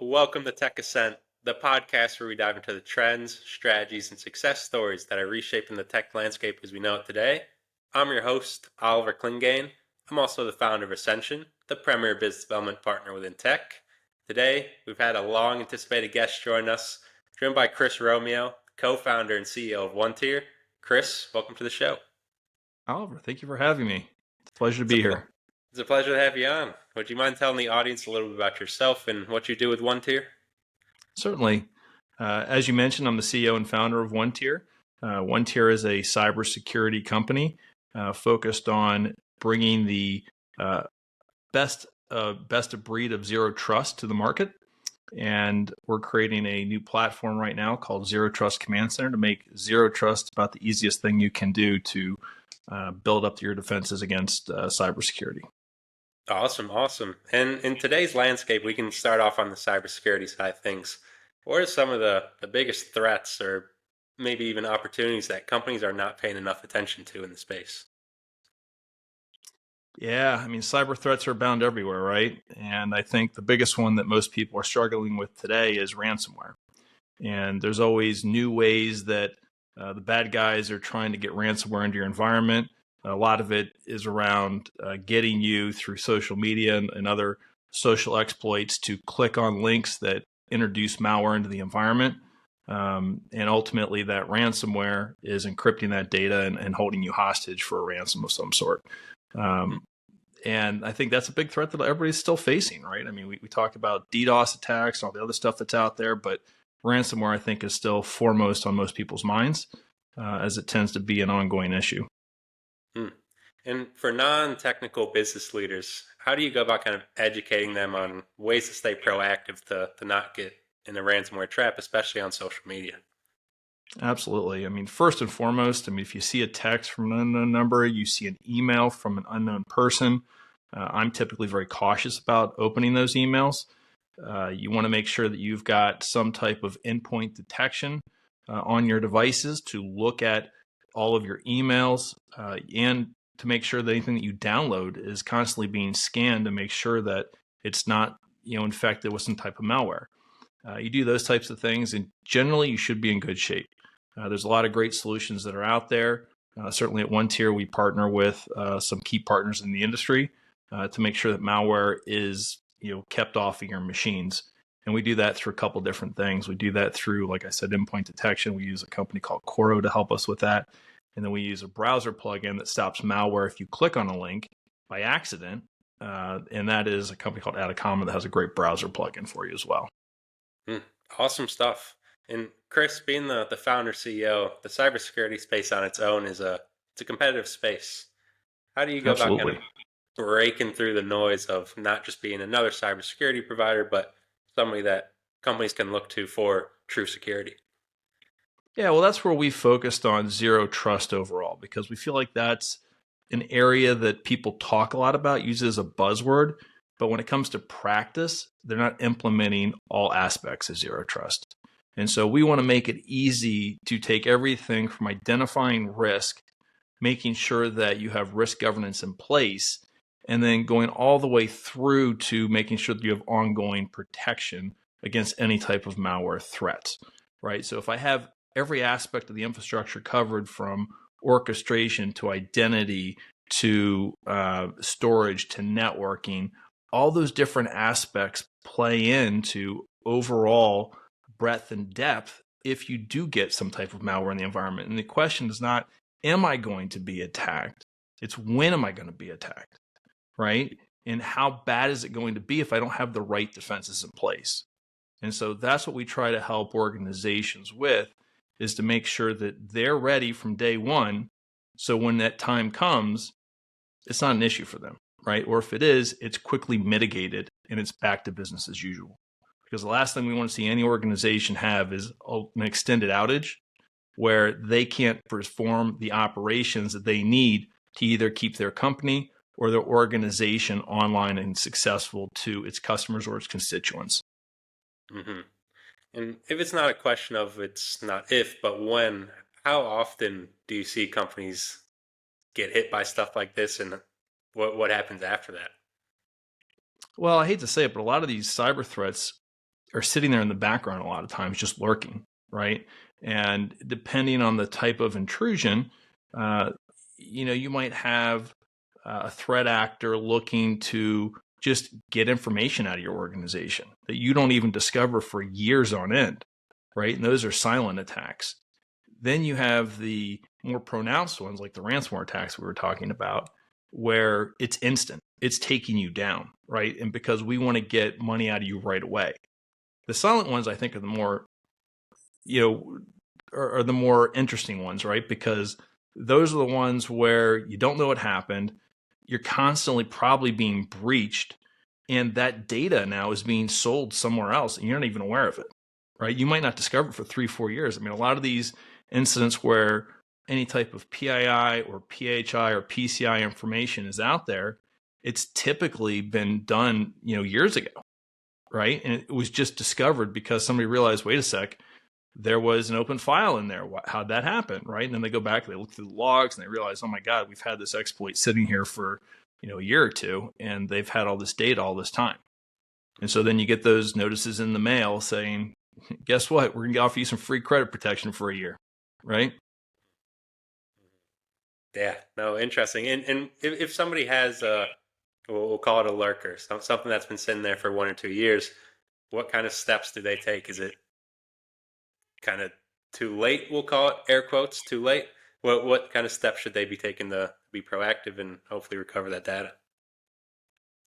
Welcome to Tech Ascent, the podcast where we dive into the trends, strategies, and success stories that are reshaping the tech landscape as we know it today. I'm your host, Oliver Clingain. I'm also the founder of Ascenxion, the premier business development partner within tech. Today, we've had a long anticipated guest join us, joined by Chris Romeo, co-founder and CEO of OneTier. Chris, welcome to the show. Oliver, thank you for having me. It's a pleasure to It's a, be pl- here. it's a pleasure to have you on. Would you mind telling the audience a little bit about yourself and what you do with OneTier? Certainly. As you mentioned, I'm the CEO and founder of OneTier. OneTier is a cybersecurity company focused on bringing the best of breed of zero trust to the market. And we're creating a new platform right now called Zero Trust Command Center to make zero trust about the easiest thing you can do to build up your defenses against cybersecurity. Awesome. And in today's landscape, we can start off on the cybersecurity side of things. What are some of the biggest threats or maybe even opportunities that companies are not paying enough attention to in the space? Yeah, I mean, cyber threats are abound everywhere, right? And I think the biggest one that most people are struggling with today is ransomware. And there's always new ways that the bad guys are trying to get ransomware into your environment. A lot of it is around getting you through social media and other social exploits to click on links that introduce malware into the environment. And ultimately, that ransomware is encrypting that data and holding you hostage for a ransom of some sort. And I think that's a big threat that everybody's still facing, right? I mean, we talk about DDoS attacks and all the other stuff that's out there, but ransomware, I think, is still foremost on most people's minds, as it tends to be an ongoing issue. And for non-technical business leaders, how do you go about kind of educating them on ways to stay proactive to not get in the ransomware trap, especially on social media? Absolutely. I mean, first and foremost, I mean, if you see a text from an unknown number, you see an email from an unknown person, I'm typically very cautious about opening those emails. You want to make sure that you've got some type of endpoint detection on your devices to look at all of your emails and to make sure that anything that you download is constantly being scanned to make sure that it's not, infected with some type of malware. You do those types of things, and generally you should be in good shape. There's a lot of great solutions that are out there. Certainly at OneTier, we partner with some key partners in the industry to make sure that malware is kept off of your machines. And we do that through a couple different things. We do that through, like I said, endpoint detection. We use a company called Coro to help us with that. And then we use a browser plugin that stops malware if you click on a link by accident. And that is a company called Adaptation that has a great browser plugin for you as well. Awesome stuff. And Chris, being the founder CEO, the cybersecurity space on its own it's a competitive space. How do you go about kind Absolutely. of breaking through the noise of not just being another cybersecurity provider, but somebody that companies can look to for true security? Yeah, well, that's where we focused on zero trust overall, because we feel like that's an area that people talk a lot about, use as a buzzword. But when it comes to practice, they're not implementing all aspects of zero trust. And so we want to make it easy to take everything from identifying risk, making sure that you have risk governance in place, and then going all the way through to making sure that you have ongoing protection against any type of malware threats, right? So if I have every aspect of the infrastructure covered from orchestration to identity to storage to networking, all those different aspects play into overall breadth and depth if you do get some type of malware in the environment. And the question is not, am I going to be attacked? It's when am I going to be attacked, right? And how bad is it going to be if I don't have the right defenses in place? And so that's what we try to help organizations with, is to make sure that they're ready from day one. So when that time comes, it's not an issue for them, right? Or if it is, it's quickly mitigated and it's back to business as usual. Because the last thing we want to see any organization have is an extended outage where they can't perform the operations that they need to either keep their company or their organization online and successful to its customers or its constituents. Mm-hmm. And if it's not a question of it's not if, but when, how often do you see companies get hit by stuff like this, and what happens after that? Well, I hate to say it, but a lot of these cyber threats are sitting there in the background a lot of times, just lurking, right? And depending on the type of intrusion, you might have a threat actor looking to just get information out of your organization that you don't even discover for years on end, right? And those are silent attacks. Then you have the more pronounced ones, like the ransomware attacks we were talking about, where it's instant. It's taking you down, right? And because we want to get money out of you right away. The silent ones, I think, are the more, are the more interesting ones, right? Because those are the ones where you don't know what happened. You're constantly probably being breached, and that data now is being sold somewhere else, and you're not even aware of it, right? You might not discover it for 3-4 years. I mean, a lot of these incidents where any type of PII or PHI or PCI information is out there, it's typically been done, years ago, right? And it was just discovered because somebody realized, wait a sec, there was an open file in there. How'd that happen, right? And then they go back, they look through the logs, and they realize, oh my God, we've had this exploit sitting here for a year or two, and they've had all this data all this time. And so then you get those notices in the mail saying, guess what? We're going to offer you some free credit protection for a year, right? Yeah, no, interesting. And if somebody has we'll call it a lurker, something that's been sitting there for 1 or 2 years, what kind of steps do they take? Is it kind of too late? We'll call it air quotes, too late. What kind of steps should they be taking to be proactive and hopefully recover that data?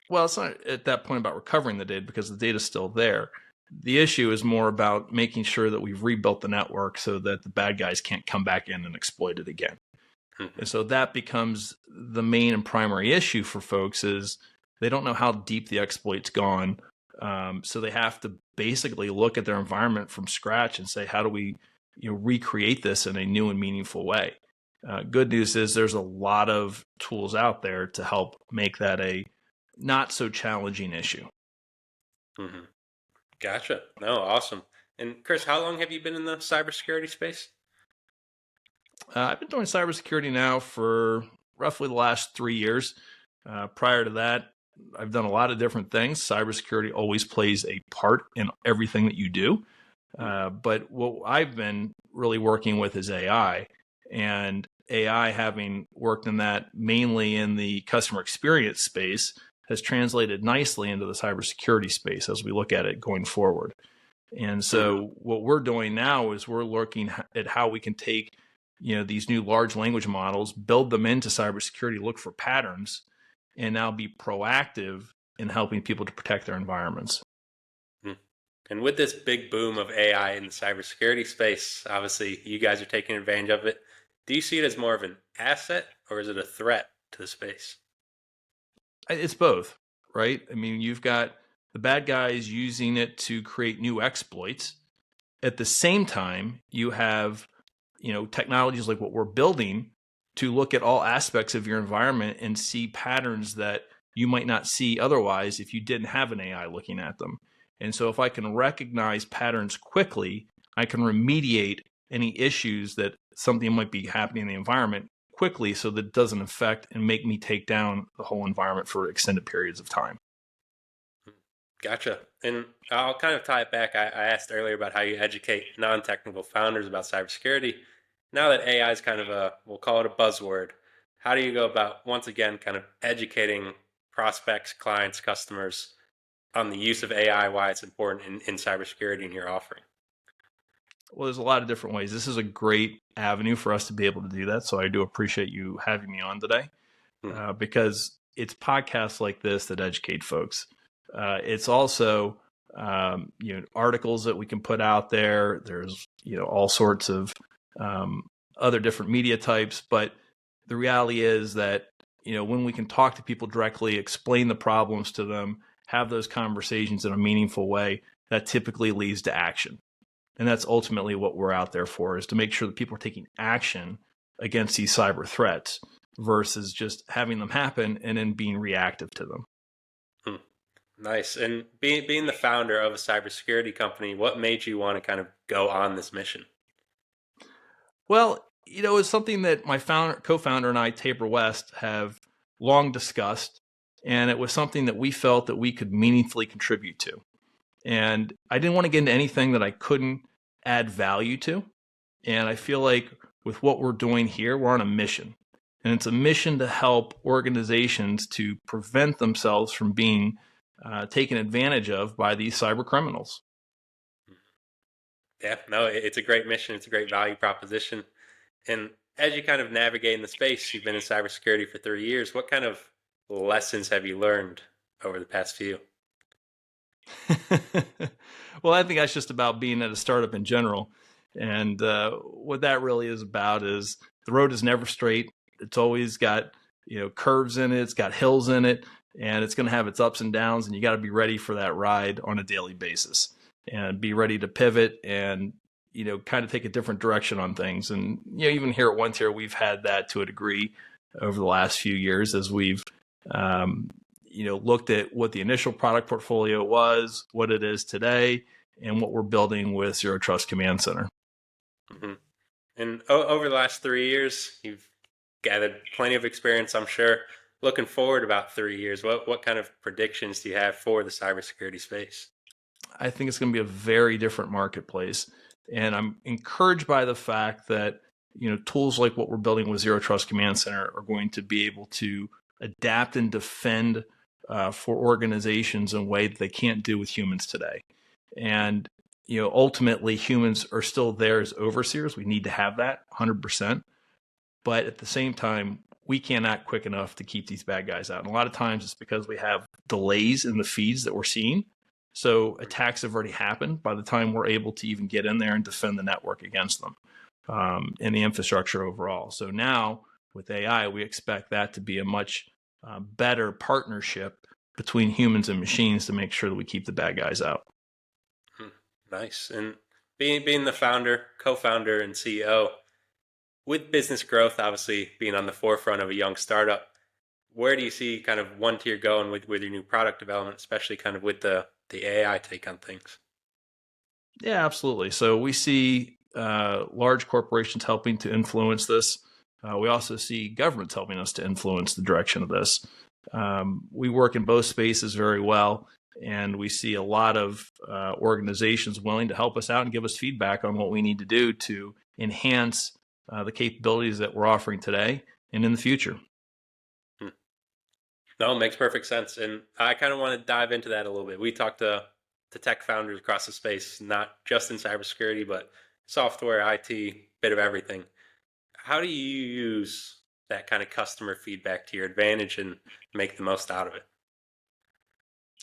Well, it's not at that point about recovering the data because the data's still there. The issue is more about making sure that we've rebuilt the network so that the bad guys can't come back in and exploit it again. Mm-hmm. And so that becomes the main and primary issue for folks is they don't know how deep the exploit's gone. So they have to basically look at their environment from scratch and say, how do we recreate this in a new and meaningful way? Good news is there's a lot of tools out there to help make that a not so challenging issue. Mm-hmm. Gotcha. No, awesome. And Chris, how long have you been in the cybersecurity space? I've been doing cybersecurity now for roughly the last 3 years. Prior to that, I've done a lot of different things. Cybersecurity always plays a part in everything that you do. But what I've been really working with is AI. And AI, having worked in that mainly in the customer experience space, has translated nicely into the cybersecurity space as we look at it going forward. And so what we're doing now is we're looking at how we can take these new large language models, build them into cybersecurity, look for patterns, and now be proactive in helping people to protect their environments. And with this big boom of AI in the cybersecurity space, obviously you guys are taking advantage of it. Do you see it as more of an asset or is it a threat to the space? It's both, right? I mean, you've got the bad guys using it to create new exploits. At the same time, you have technologies like what we're building to look at all aspects of your environment and see patterns that you might not see otherwise if you didn't have an AI looking at them. And so if I can recognize patterns quickly, I can remediate any issues that something might be happening in the environment quickly so that it doesn't affect and make me take down the whole environment for extended periods of time. Gotcha. And I'll kind of tie it back. I asked earlier about how you educate non-technical founders about cybersecurity. Now that AI is kind of we'll call it a buzzword, how do you go about, once again, kind of educating prospects, clients, customers on the use of AI, why it's important in cybersecurity in your offering? Well, there's a lot of different ways. This is a great avenue for us to be able to do that. So I do appreciate you having me on today because it's podcasts like this that educate folks. It's also, articles that we can put out there. There's, all sorts of other different media types. But the reality is that, when we can talk to people directly, explain the problems to them, have those conversations in a meaningful way, that typically leads to action. And that's ultimately what we're out there for, is to make sure that people are taking action against these cyber threats versus just having them happen and then being reactive to them. Nice. And being the founder of a cybersecurity company, what made you want to kind of go on this mission? Well, it's something that my co-founder and I, Tabor West, have long discussed. And it was something that we felt that we could meaningfully contribute to. And I didn't want to get into anything that I couldn't add value to. And I feel like with what we're doing here, we're on a mission. And it's a mission to help organizations to prevent themselves from being taken advantage of by these cyber criminals. Yeah, no, it's a great mission. It's a great value proposition. And as you kind of navigate in the space, you've been in cybersecurity for 3 years. What kind of lessons have you learned over the past few? Well, I think that's just about being at a startup in general. And what that really is about is the road is never straight. It's always got, curves in it. It's got hills in it, and it's going to have its ups and downs. And you got to be ready for that ride on a daily basis and be ready to pivot and, kind of take a different direction on things. And, even here at OneTier, we've had that to a degree over the last few years as we've, looked at what the initial product portfolio was, what it is today, and what we're building with Zero Trust Command Center. Mm-hmm. And over the last 3 years, you've gathered plenty of experience, I'm sure. Looking forward about 3 years, what kind of predictions do you have for the cybersecurity space? I think it's going to be a very different marketplace. And I'm encouraged by the fact that, tools like what we're building with Zero Trust Command Center are going to be able to adapt and defend for organizations in a way that they can't do with humans today. And, ultimately humans are still there as overseers. We need to have that 100%. But at the same time, we can't act quick enough to keep these bad guys out. And a lot of times it's because we have delays in the feeds that we're seeing. So attacks have already happened by the time we're able to even get in there and defend the network against them and the infrastructure overall. So now with AI, we expect that to be a much better partnership between humans and machines to make sure that we keep the bad guys out. Nice. And being the founder, co-founder, and CEO, with business growth obviously being on the forefront of a young startup, where do you see kind of OneTier going with your new product development, especially kind of with the AI take on things? Yeah, absolutely. So we see large corporations helping to influence this. We also see governments helping us to influence the direction of this. We work in both spaces very well, and we see a lot of organizations willing to help us out and give us feedback on what we need to do to enhance the capabilities that we're offering today and in the future. No, it makes perfect sense. And I kind of want to dive into that a little bit. We talked to tech founders across the space, not just in cybersecurity, but software, IT, bit of everything. How do you use that kind of customer feedback to your advantage and make the most out of it?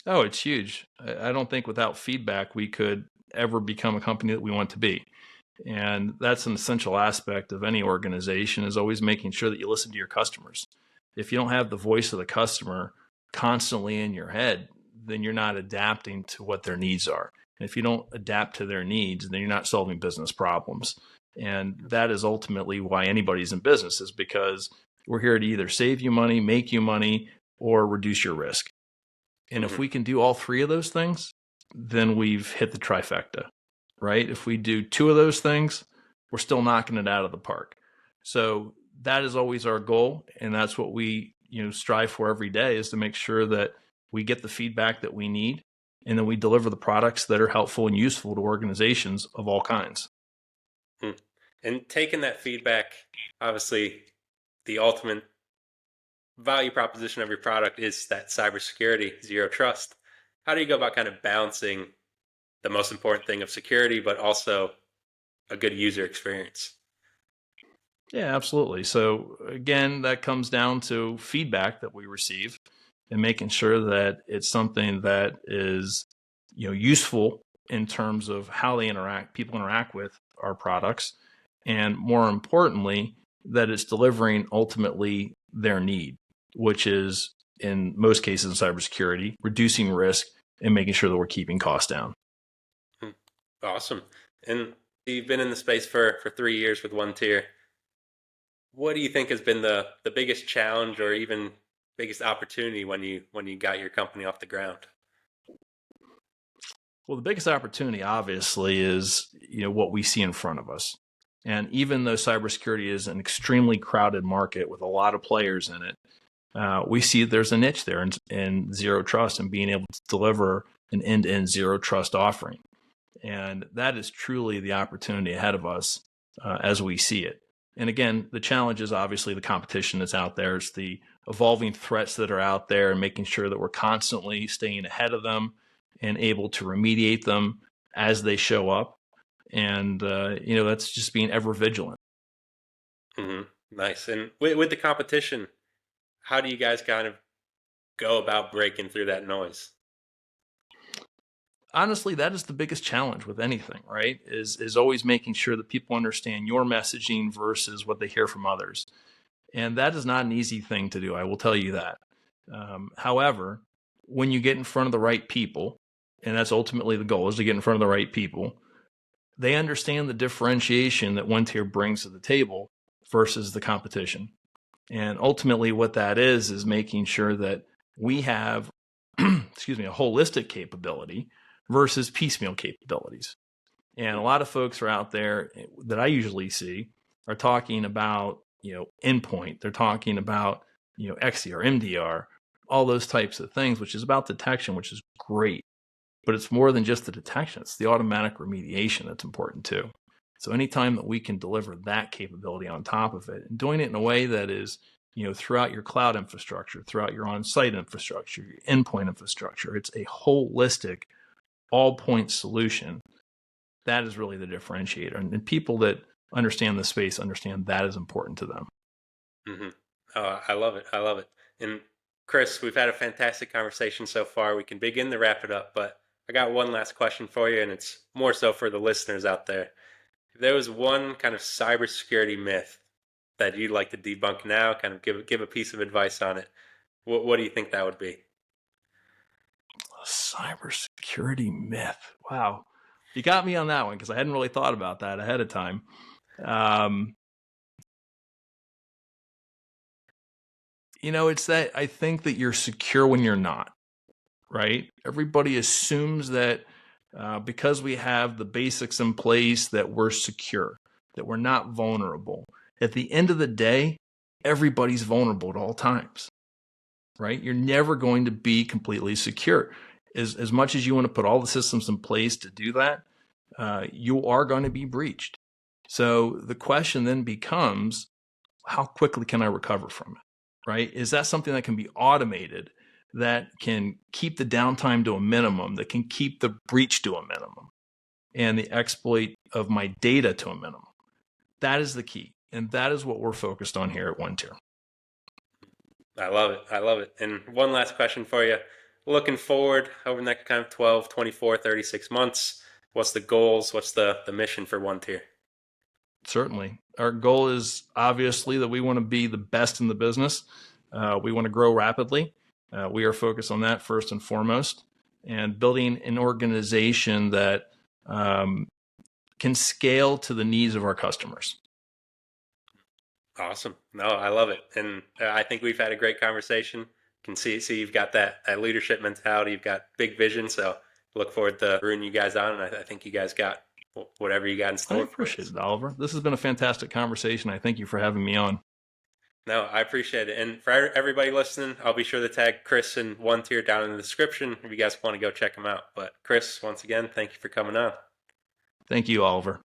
Oh, it's huge. I don't think without feedback we could ever become a company that we want to be. And that's an essential aspect of any organization, is always making sure that you listen to your customers. If you don't have the voice of the customer constantly in your head, then you're not adapting to what their needs are. And if you don't adapt to their needs, then you're not solving business problems. And that is ultimately why anybody's in business, is because we're here to either save you money, make you money, or reduce your risk. And if we can do all three of those things, then we've hit the trifecta, right? If we do two of those things, we're still knocking it out of the park. So that is always our goal. And that's what we, strive for every day, is to make sure that we get the feedback that we need, and then we deliver the products that are helpful and useful to organizations of all kinds. And taking that feedback, obviously the ultimate value proposition of your product is that cybersecurity, zero trust. How do you go about kind of balancing the most important thing of security, but also a good user experience? Yeah, absolutely. So again, that comes down to feedback that we receive and making sure that it's something that is, useful in terms of how people interact with our products, and more importantly, that it's delivering ultimately their need, which is in most cases in cybersecurity, reducing risk and making sure that we're keeping costs down. Awesome. And you've been in the space for 3 years with OneTier. What do you think has been the biggest challenge, or even biggest opportunity when you got your company off the ground? Well, the biggest opportunity obviously is, what we see in front of us. And even though cybersecurity is an extremely crowded market with a lot of players in it, we see there's a niche there in zero trust and being able to deliver an end-to-end zero trust offering. And that is truly the opportunity ahead of us as we see it. And again, the challenge is obviously the competition that's out there. It's the evolving threats that are out there and making sure that we're constantly staying ahead of them and able to remediate them as they show up. And, that's just being ever vigilant. Mm-hmm. Nice. And with the competition, how do you guys kind of go about breaking through that noise? Honestly, that is the biggest challenge with anything, right? Is always making sure that people understand your messaging versus what they hear from others. And that is not an easy thing to do. I will tell you that. However, when you get in front of the right people, and that's ultimately the goal, is to get in front of the right people, they understand the differentiation that OneTier brings to the table versus the competition. And ultimately what that is making sure that we have, excuse me, a holistic capability versus piecemeal capabilities. And a lot of folks are out there that I usually see are talking about, endpoint. They're talking about, XDR, MDR, all those types of things, which is about detection, which is great. But it's more than just the detection. It's the automatic remediation that's important too. So anytime that we can deliver that capability on top of it and doing it in a way that is, throughout your cloud infrastructure, throughout your on-site infrastructure, your endpoint infrastructure, it's a holistic, all-point solution. That is really the differentiator. And people that understand the space understand that is important to them. Mm-hmm. Oh, I love it. I love it. And Chris, we've had a fantastic conversation so far. We can begin to wrap it up, but I got one last question for you, and it's more so for the listeners out there. If there was one kind of cybersecurity myth that you'd like to debunk now, kind of give a piece of advice on it, what do you think that would be? A cybersecurity myth. Wow. You got me on that one because I hadn't really thought about that ahead of time. It's that I think that you're secure when you're not, right? Everybody assumes that because we have the basics in place that we're secure, that we're not vulnerable. At the end of the day, everybody's vulnerable at all times, right? You're never going to be completely secure. As much as you want to put all the systems in place to do that, you are going to be breached. So the question then becomes, how quickly can I recover from it, right? Is that something that can be automated, that can keep the downtime to a minimum, that can keep the breach to a minimum, and the exploit of my data to a minimum? That is the key. And that is what we're focused on here at OneTier. I love it. I love it. And one last question for you. Looking forward over the next kind of 12, 24, 36 months, what's the goals? What's the mission for OneTier? Certainly. Our goal is obviously that we want to be the best in the business. We want to grow rapidly. We are focused on that first and foremost, and building an organization that can scale to the needs of our customers. Awesome. No, I love it. And I think we've had a great conversation. Can see you've got that leadership mentality. You've got big vision. So look forward to rooting you guys on. And I think you guys got whatever you got in I store for appreciate us. it, Oliver. This has been a fantastic conversation. I thank you for having me on. No, I appreciate it. And for everybody listening, I'll be sure to tag Chris and OneTier down in the description if you guys want to go check them out. But Chris, once again, thank you for coming on. Thank you, Oliver.